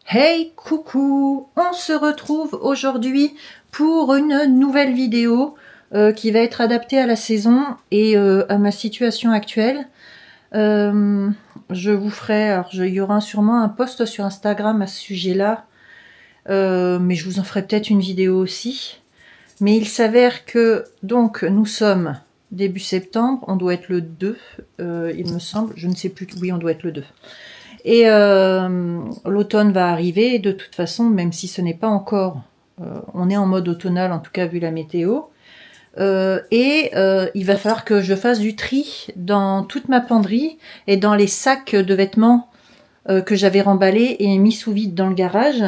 Hey, coucou! On se retrouve aujourd'hui pour une nouvelle vidéo qui va être adaptée à la saison et à ma situation actuelle. Je vous ferai, alors il y aura sûrement un post sur Instagram à ce sujet-là, mais je vous en ferai peut-être une vidéo aussi. Mais il s'avère que, donc, nous sommes début septembre, on doit être le 2, il me semble, je ne sais plus, oui, on doit être le 2. Et l'automne va arriver, et de toute façon, même si ce n'est pas encore, on est en mode automnal, en tout cas vu la météo, il va falloir que je fasse du tri dans toute ma penderie et dans les sacs de vêtements que j'avais remballés et mis sous vide dans le garage,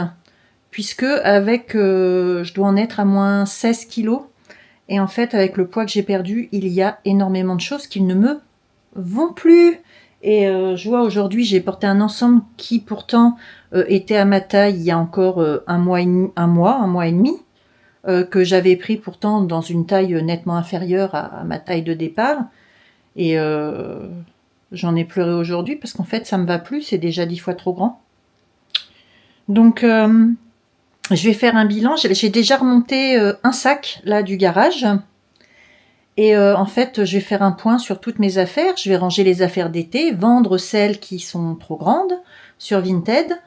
puisque avec, je dois en être à moins 16 kilos, et en fait avec le poids que j'ai perdu, il y a énormément de choses qui ne me vont plus. Et je vois aujourd'hui, j'ai porté un ensemble qui pourtant était à ma taille il y a encore un mois et demi, que j'avais pris pourtant dans une taille nettement inférieure à ma taille de départ. Et j'en ai pleuré aujourd'hui parce qu'en fait ça me va plus, c'est déjà 10 fois trop grand. Donc je vais faire un bilan. J'ai déjà remonté un sac là du garage. Et en fait, je vais faire un point sur toutes mes affaires. Je vais ranger les affaires d'été, vendre celles qui sont trop grandes sur Vinted.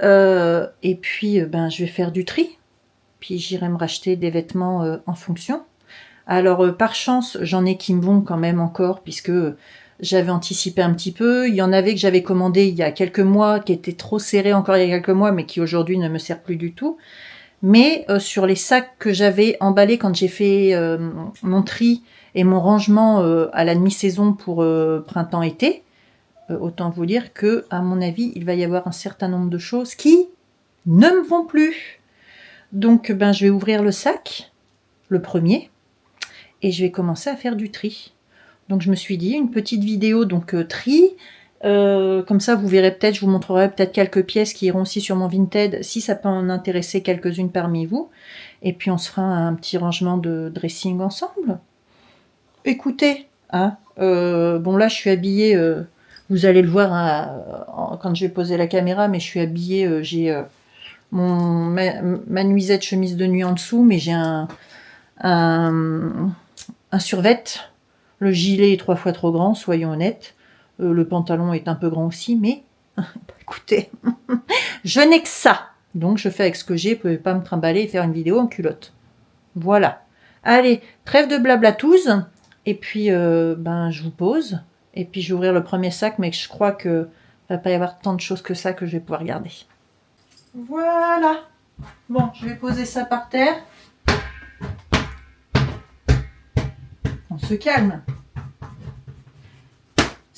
Et puis, je vais faire du tri. Puis j'irai me racheter des vêtements en fonction. Alors, par chance, j'en ai qui me vont quand même encore, puisque j'avais anticipé un petit peu. Il y en avait que j'avais commandé il y a quelques mois, qui étaient trop serrés encore il y a quelques mois, mais qui aujourd'hui ne me servent plus du tout. Mais sur les sacs que j'avais emballés quand j'ai fait mon tri et mon rangement à la demi-saison pour printemps-été, autant vous dire que, à mon avis, il va y avoir un certain nombre de choses qui ne me vont plus. Donc, je vais ouvrir le sac, le premier, et je vais commencer à faire du tri. Donc, je me suis dit, une petite vidéo, donc tri. Comme ça vous verrez peut-être, je vous montrerai peut-être quelques pièces qui iront aussi sur mon Vinted si ça peut en intéresser quelques-unes parmi vous, et puis on se fera un petit rangement de dressing ensemble. Écoutez, hein, bon là je suis habillée, vous allez le voir quand je vais poser la caméra, mais je suis habillée, j'ai ma nuisette chemise de nuit en dessous, mais j'ai un survêt, le gilet est 3 fois trop grand, soyons honnêtes. Le pantalon est un peu grand aussi, mais écoutez, je n'ai que ça. Donc je fais avec ce que j'ai, vous ne pouvez pas me trimballer et faire une vidéo en culotte. Voilà. Allez, trêve de blablatouze. Et puis, je vous pose. Et puis je vais ouvrir le premier sac, mais je crois qu'il ne va pas y avoir tant de choses que ça que je vais pouvoir garder. Voilà. Bon, je vais poser ça par terre. On se calme.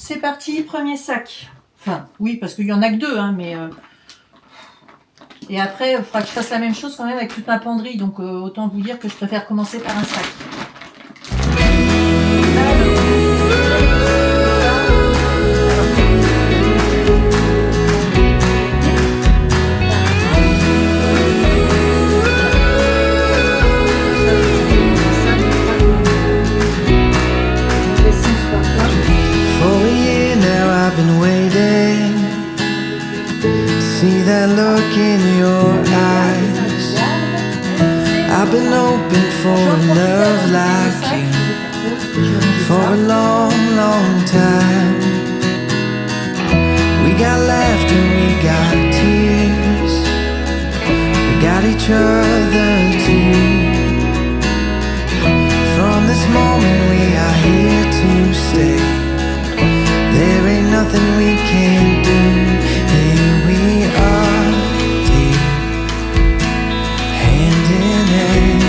C'est parti, premier sac. Enfin, oui, parce qu'il y en a que 2, hein, mais... Et après, il faudra que je fasse la même chose quand même avec toute ma penderie, donc autant vous dire que je préfère commencer par un sac. See that look in your eyes. I've been hoping for a love like you for a long, long time. We got laughter, we got tears, we got each other too. From this moment we are here to stay. There ain't nothing we can't do. Here we are, deep, hand in hand.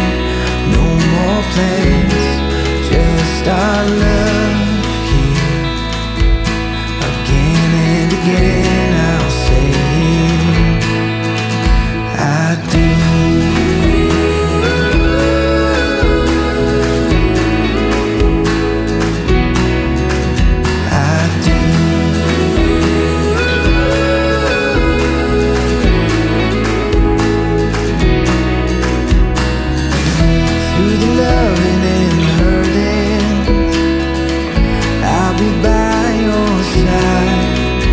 No more plans, just our love here. Again and again I'll say I do. By your side,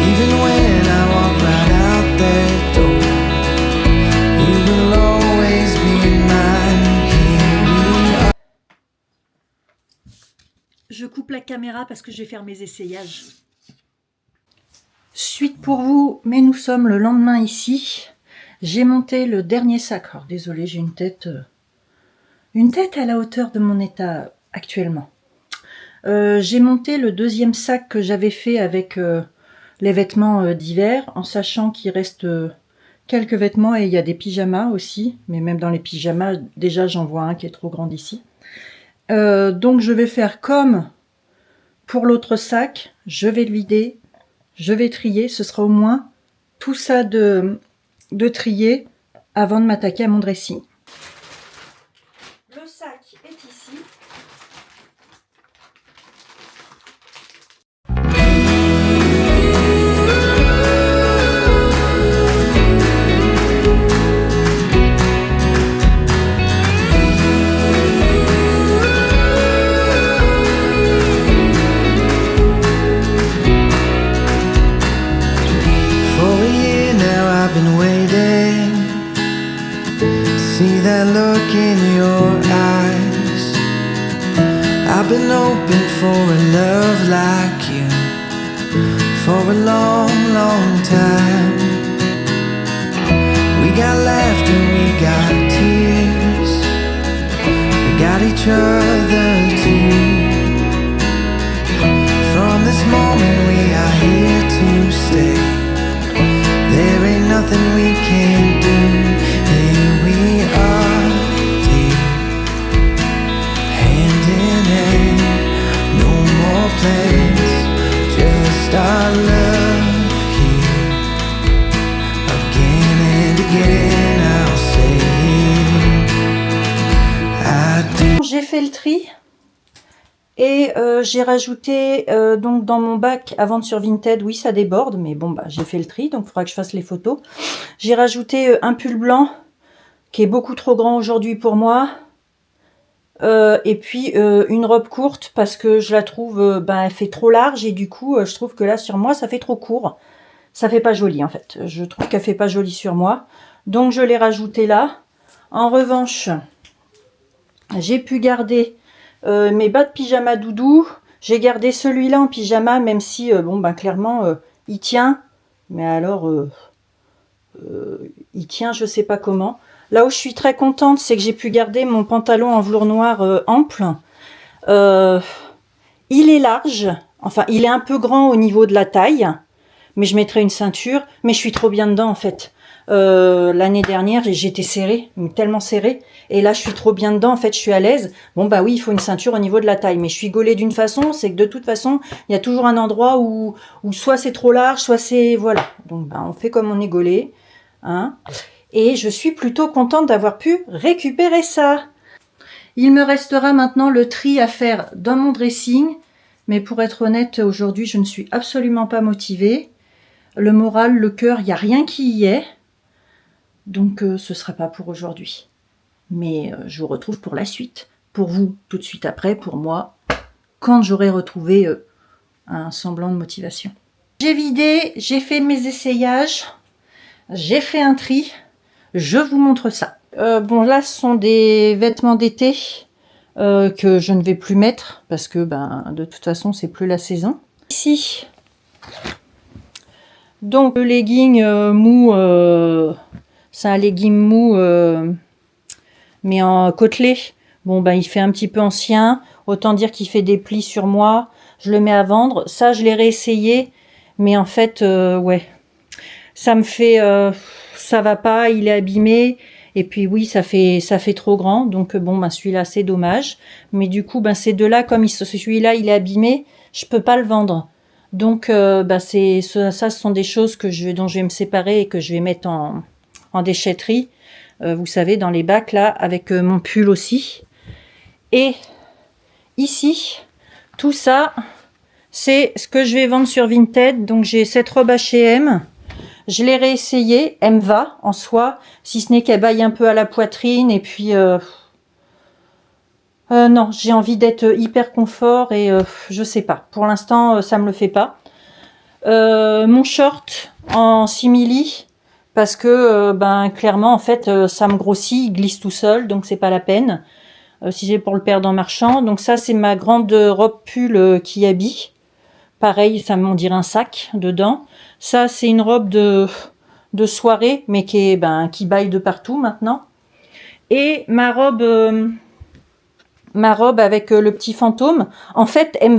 even when I walk right je coupe la caméra parce que je vais faire mes essayages. Suite pour vous, mais nous sommes le lendemain ici. J'ai monté le dernier sac. Alors, désolée, j'ai une tête à la hauteur de mon état actuellement. J'ai monté le deuxième sac que j'avais fait avec les vêtements d'hiver, en sachant qu'il reste quelques vêtements et il y a des pyjamas aussi. Mais même dans les pyjamas, déjà j'en vois un qui est trop grand ici. Donc je vais faire comme pour l'autre sac. Je vais le vider, je vais trier. Ce sera au moins tout ça de trier avant de m'attaquer à mon dressing. Le sac est ici. See that look in your eyes. I've been hoping for a love like you for a long, long time. We got laughter, we got tears, we got each other too. From this moment we are here to stay. There ain't nothing we can't do. Here we are, dear, hand in hand. No more plans, just our love here. Again and again I'll say I do. J'ai fait le tri. Et j'ai rajouté donc dans mon bac à vendre sur Vinted, oui ça déborde, mais bon bah j'ai fait le tri, donc il faudra que je fasse les photos. J'ai rajouté un pull blanc qui est beaucoup trop grand aujourd'hui pour moi. Et puis une robe courte parce que je la trouve, elle fait trop large et du coup je trouve que là sur moi ça fait trop court. Ça fait pas joli en fait, je trouve qu'elle fait pas joli sur moi. Donc je l'ai rajouté là. En revanche, j'ai pu garder mes bas de pyjama doudou. J'ai gardé celui-là en pyjama, même si clairement il tient, mais alors il tient je sais pas comment. Là où je suis très contente, c'est que j'ai pu garder mon pantalon en velours noir ample. Il est large, enfin il est un peu grand au niveau de la taille, mais je mettrai une ceinture, mais je suis trop bien dedans en fait. L'année dernière j'étais serrée, tellement serrée, et là je suis trop bien dedans en fait, je suis à l'aise. Bon bah oui, il faut une ceinture au niveau de la taille, mais je suis gaulée d'une façon, c'est que de toute façon il y a toujours un endroit où soit c'est trop large, soit c'est voilà, donc on fait comme on est gaulé, hein. Et je suis plutôt contente d'avoir pu récupérer ça. Il me restera maintenant le tri à faire dans mon dressing, mais pour être honnête aujourd'hui je ne suis absolument pas motivée. Le moral, le cœur, il n'y a rien qui y est. Donc ce ne sera pas pour aujourd'hui. Mais je vous retrouve pour la suite. Pour vous, tout de suite après. Pour moi, quand j'aurai retrouvé un semblant de motivation. J'ai vidé, j'ai fait mes essayages. J'ai fait un tri. Je vous montre ça. Bon, là, ce sont des vêtements d'été que je ne vais plus mettre. Parce que, de toute façon, c'est plus la saison. Ici, donc, le legging mou... c'est un legging mou, mais en côtelé. Bon, il fait un petit peu ancien. Autant dire qu'il fait des plis sur moi. Je le mets à vendre. Ça, je l'ai réessayé. Mais en fait, ouais. Ça me fait... ça va pas, il est abîmé. Et puis oui, ça fait trop grand. Donc celui-là, c'est dommage. Mais du coup, ces deux-là, comme celui-là, il est abîmé, je peux pas le vendre. Donc, ça, ce sont des choses dont je vais me séparer et que je vais mettre en déchetterie. Vous savez, dans les bacs, là, avec mon pull aussi. Et ici, tout ça, c'est ce que je vais vendre sur Vinted. Donc, j'ai cette robe H&M. Je l'ai réessayée. Elle me va, en soi. Si ce n'est qu'elle baille un peu à la poitrine. Et puis... non, j'ai envie d'être hyper confort et je sais pas. Pour l'instant, ça me le fait pas. Mon short en simili, parce que clairement en fait ça me grossit, il glisse tout seul, donc c'est pas la peine. si c'est pour le perdre en marchant. Donc ça, c'est ma grande robe pull qui habille. Pareil, ça m'en dirait un sac dedans. Ça, c'est une robe de soirée, mais qui baille de partout maintenant. Et ma robe avec le petit fantôme, en fait, elle me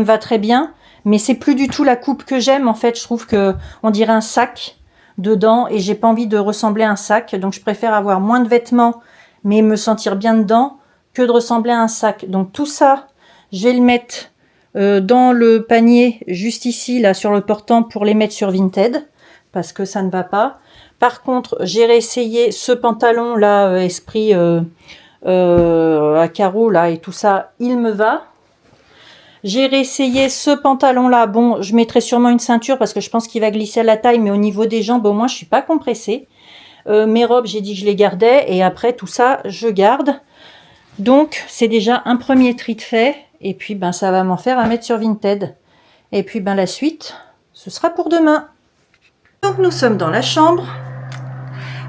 va très bien, mais c'est plus du tout la coupe que j'aime. En fait, je trouve que on dirait un sac dedans et j'ai pas envie de ressembler à un sac, donc je préfère avoir moins de vêtements, mais me sentir bien dedans, que de ressembler à un sac. Donc tout ça, je vais le mettre dans le panier juste ici, là, sur le portant pour les mettre sur Vinted, parce que ça ne va pas. Par contre, j'ai réessayé ce pantalon là, esprit à carreaux là et tout ça, il me va. J'ai réessayé ce pantalon là. Bon, je mettrai sûrement une ceinture parce que je pense qu'il va glisser à la taille, mais au niveau des jambes, au moins, je suis pas compressée. Mes robes, j'ai dit que je les gardais et après tout ça, je garde. Donc, c'est déjà un premier tri de fait. Et puis, ça va m'en faire à mettre sur Vinted. Et puis, la suite, ce sera pour demain. Donc, nous sommes dans la chambre.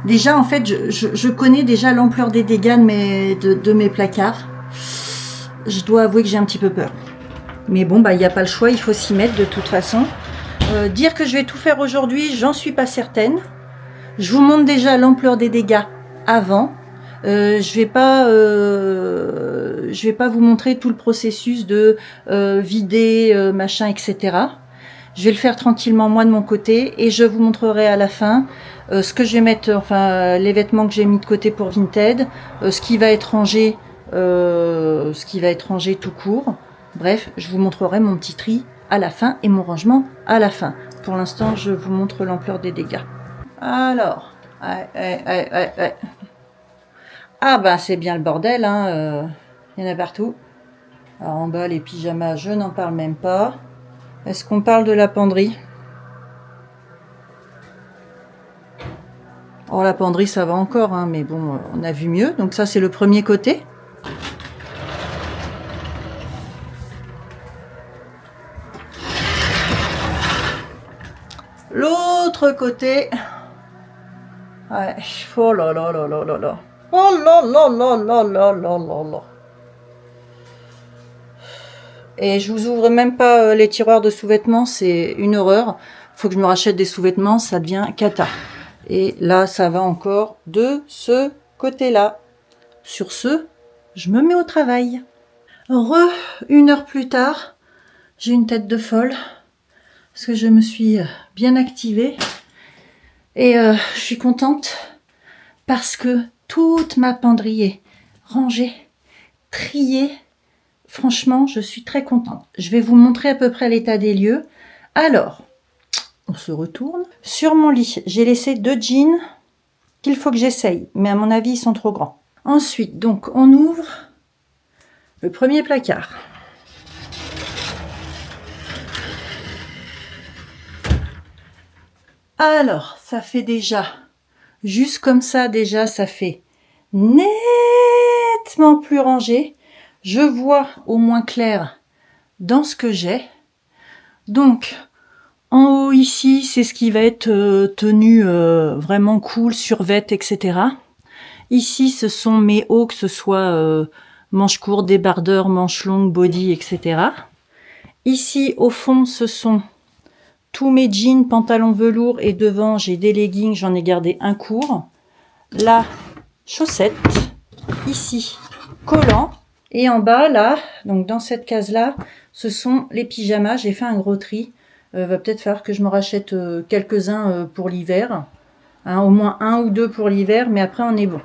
Déjà, en fait, je connais déjà l'ampleur des dégâts de mes placards. Je dois avouer que j'ai un petit peu peur. Mais bon, il n'y a pas le choix, il faut s'y mettre de toute façon. Dire que je vais tout faire aujourd'hui, j'en suis pas certaine. Je vous montre déjà l'ampleur des dégâts avant. Je vais pas vous montrer tout le processus de vider, machin, etc. Je vais le faire tranquillement moi de mon côté et je vous montrerai à la fin ce que je vais mettre, les vêtements que j'ai mis de côté pour Vinted, ce qui va être rangé tout court. Bref, je vous montrerai mon petit tri à la fin et mon rangement à la fin. Pour l'instant, je vous montre l'ampleur des dégâts. Alors, ah c'est bien le bordel, hein. Il y en a partout. Alors en bas, les pyjamas, je n'en parle même pas. Est-ce qu'on parle de la penderie? Oh, la penderie, ça va encore, hein, mais bon, on a vu mieux. Donc ça, c'est le premier côté. L'autre côté. Ouais. Oh là là là là là là. Oh là là là là là là là là. Et je vous ouvre même pas les tiroirs de sous-vêtements, c'est une horreur. Faut que je me rachète des sous-vêtements, ça devient cata. Et là, ça va encore de ce côté-là. Sur ce, je me mets au travail. Une heure plus tard, j'ai une tête de folle parce que je me suis bien activée et je suis contente parce que toute ma penderie est rangée, triée. Franchement, je suis très contente. Je vais vous montrer à peu près l'état des lieux. Alors, on se retourne. Sur mon lit, j'ai laissé 2 jeans qu'il faut que j'essaye. Mais à mon avis, ils sont trop grands. Ensuite, donc, on ouvre le premier placard. Alors, ça fait déjà, juste comme ça, déjà, ça fait nettement plus rangé. Je vois au moins clair dans ce que j'ai. Donc, en haut ici, c'est ce qui va être tenue vraiment cool, survêt, etc. Ici, ce sont mes hauts, que ce soit manches courtes, débardeurs, manches longues, body, etc. Ici, au fond, ce sont tous mes jeans, pantalons velours et devant, j'ai des leggings, j'en ai gardé un court. Là, chaussettes. Ici, collants. Et en bas, là, donc dans cette case-là, ce sont les pyjamas. J'ai fait un gros tri. Va peut-être falloir que je me rachète quelques-uns pour l'hiver. Hein, au moins 1 ou 2 pour l'hiver, mais après on est bon.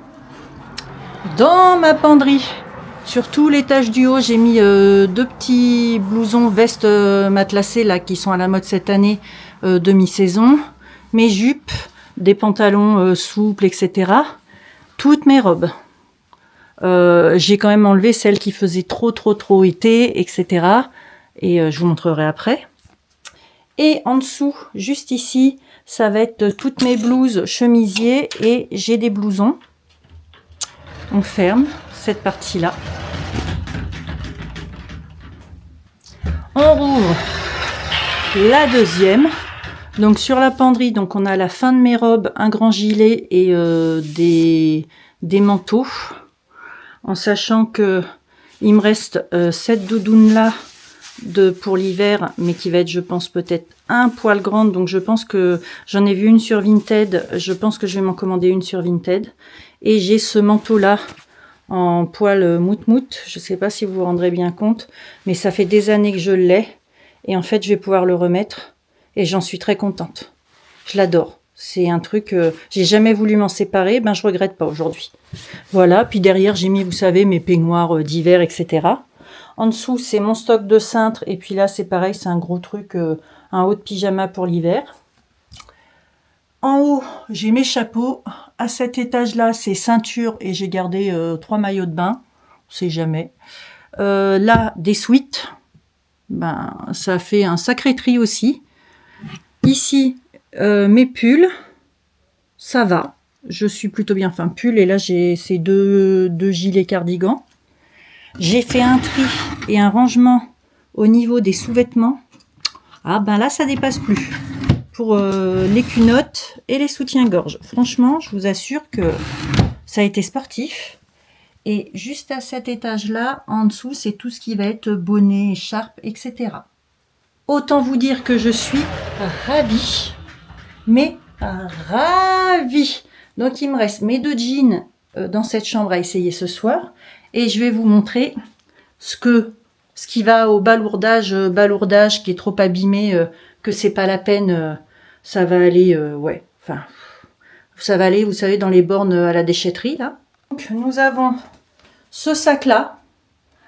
Dans ma penderie, sur tout l'étage du haut, j'ai mis 2 petits blousons, vestes matelassées là, qui sont à la mode cette année, demi-saison. Mes jupes, des pantalons souples, etc. Toutes mes robes. J'ai quand même enlevé celles qui faisaient trop été, etc. Et je vous montrerai après. Et en dessous, juste ici, ça va être toutes mes blouses, chemisiers et j'ai des blousons. On ferme cette partie-là. On rouvre la deuxième. Donc sur la penderie, donc on a la fin de mes robes, un grand gilet et des manteaux. en sachant que il me reste cette doudoune là pour l'hiver, mais qui va être, je pense, peut-être un poil grande. Donc je pense que j'en ai vu une sur Vinted. Je pense que je vais m'en commander une sur Vinted. Et j'ai ce manteau là en poil mout-mout. Je sais pas si vous vous rendrez bien compte, mais ça fait des années que je l'ai. Et en fait, je vais pouvoir le remettre. Et j'en suis très contente. Je l'adore. C'est un truc, j'ai jamais voulu m'en séparer, ben je regrette pas aujourd'hui. Voilà, puis derrière j'ai mis, vous savez, mes peignoirs d'hiver, etc. En dessous, c'est mon stock de cintres, et puis là c'est pareil, c'est un gros truc, un haut de pyjama pour l'hiver. En haut, j'ai mes chapeaux. À cet étage-là, c'est ceinture, et j'ai gardé 3 maillots de bain, on sait jamais. Là, des sweats, ben ça fait un sacré tri aussi. Ici, mes pulls, ça va. Je suis plutôt bien. Enfin, pull, et là, j'ai ces deux gilets cardigans. J'ai fait un tri et un rangement au niveau des sous-vêtements. Ah, ben là, ça dépasse plus. Pour les culottes et les soutiens-gorge. Franchement, je vous assure que ça a été sportif. Et juste à cet étage-là, en dessous, c'est tout ce qui va être bonnet, écharpe, etc. Autant vous dire que je suis ravie. Mais ravie. Donc il me reste mes 2 jeans dans cette chambre à essayer ce soir, et je vais vous montrer ce qui va au balourdage qui est trop abîmé, que c'est pas la peine, ça va aller ouais, enfin ça va aller, vous savez, dans les bornes à la déchetterie là. Donc nous avons ce sac là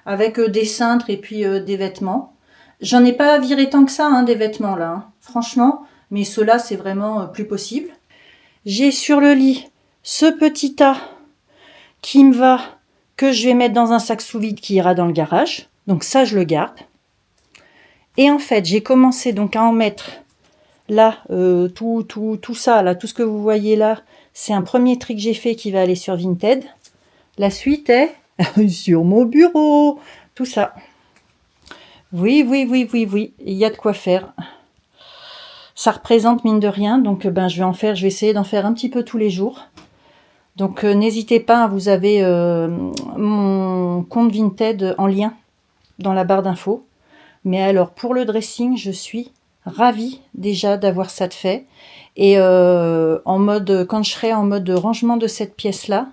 avec des cintres et puis des vêtements. J'en ai pas viré tant que ça, hein, des vêtements là, hein, franchement. Mais ceux-là, c'est vraiment plus possible. J'ai sur le lit ce petit tas qui me va, que je vais mettre dans un sac sous vide qui ira dans le garage. Donc ça, je le garde. Et en fait, j'ai commencé donc à en mettre là, tout ça, là, tout ce que vous voyez là, c'est un premier tri que j'ai fait qui va aller sur Vinted. La suite est sur mon bureau. Tout ça. Oui, il y a de quoi faire. Ça représente mine de rien, donc je vais essayer d'en faire un petit peu tous les jours. Donc n'hésitez pas, vous avez mon compte Vinted en lien dans la barre d'infos. Mais alors pour le dressing, je suis ravie déjà d'avoir ça de fait. Et quand je serai en mode rangement de cette pièce-là,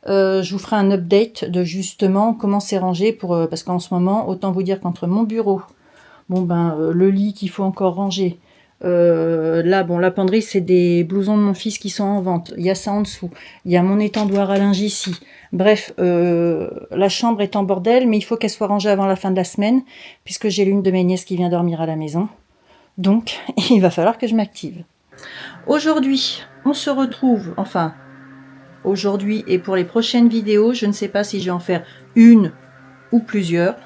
je vous ferai un update de justement comment c'est rangé parce qu'en ce moment, autant vous dire qu'entre mon bureau, le lit qu'il faut encore ranger. Là, la penderie, c'est des blousons de mon fils qui sont en vente. Il y a ça en dessous. Il y a mon étendoir à linge ici. Bref, la chambre est en bordel, mais il faut qu'elle soit rangée avant la fin de la semaine, puisque j'ai l'une de mes nièces qui vient dormir à la maison. Donc, il va falloir que je m'active. Aujourd'hui, on se retrouve, aujourd'hui et pour les prochaines vidéos, je ne sais pas si je vais en faire une ou plusieurs.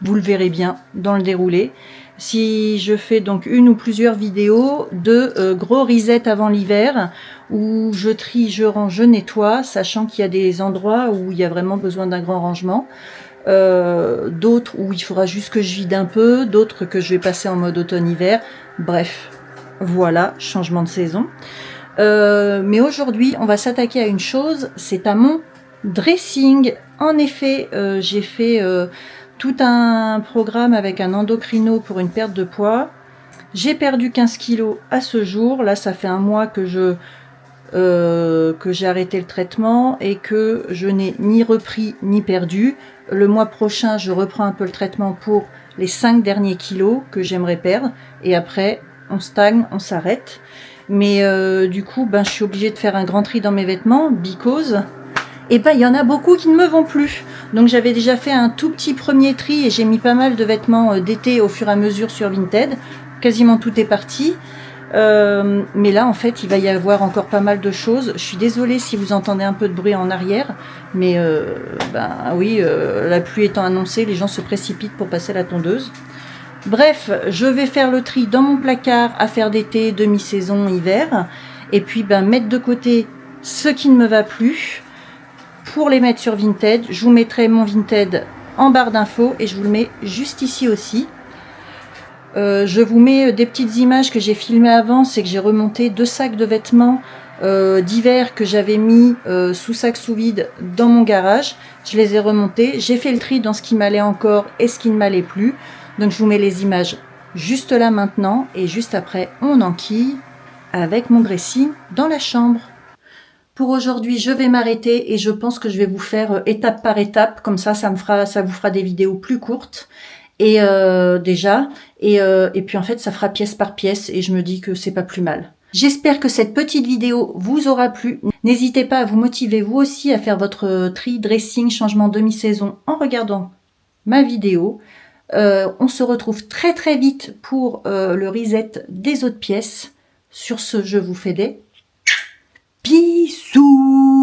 Vous le verrez bien dans le déroulé. Si je fais donc une ou plusieurs vidéos de gros reset avant l'hiver, où je trie, je range, je nettoie, sachant qu'il y a des endroits où il y a vraiment besoin d'un grand rangement, d'autres où il faudra juste que je vide un peu, d'autres que je vais passer en mode automne-hiver. Bref, voilà, changement de saison. Mais aujourd'hui, on va s'attaquer à une chose, c'est à mon dressing. En effet, j'ai fait tout un programme avec un endocrino pour une perte de poids. J'ai perdu 15 kilos à ce jour. Là, ça fait un mois que j'ai arrêté le traitement et que je n'ai ni repris ni perdu. Le mois prochain, je reprends un peu le traitement pour les 5 derniers kilos que j'aimerais perdre. Et après, on stagne, on s'arrête. Mais du coup, je suis obligée de faire un grand tri dans mes vêtements, because il y en a beaucoup qui ne me vont plus. Donc j'avais déjà fait un tout petit premier tri et j'ai mis pas mal de vêtements d'été au fur et à mesure sur Vinted. Quasiment tout est parti. Mais là, en fait, il va y avoir encore pas mal de choses. Je suis désolée si vous entendez un peu de bruit en arrière. Mais la pluie étant annoncée, les gens se précipitent pour passer la tondeuse. Bref, je vais faire le tri dans mon placard, affaires d'été, demi-saison, hiver. Et puis mettre de côté ce qui ne me va plus pour les mettre sur Vinted. Je vous mettrai mon Vinted en barre d'infos et je vous le mets juste ici aussi. Je vous mets des petites images que j'ai filmées avant. C'est que j'ai remonté 2 sacs de vêtements d'hiver que j'avais mis sous sac sous vide dans mon garage. Je les ai remontés. J'ai fait le tri dans ce qui m'allait encore et ce qui ne m'allait plus. Donc je vous mets les images juste là maintenant. Et juste après, on enquille avec mon dressing dans la chambre. Pour aujourd'hui, je vais m'arrêter et je pense que je vais vous faire étape par étape. Comme ça vous fera des vidéos plus courtes. Et puis en fait, ça fera pièce par pièce et je me dis que c'est pas plus mal. J'espère que cette petite vidéo vous aura plu. N'hésitez pas à vous motiver vous aussi à faire votre tri, dressing, changement demi-saison en regardant ma vidéo. On se retrouve très très vite pour le reset des autres pièces. Sur ce, je vous fais des bisous.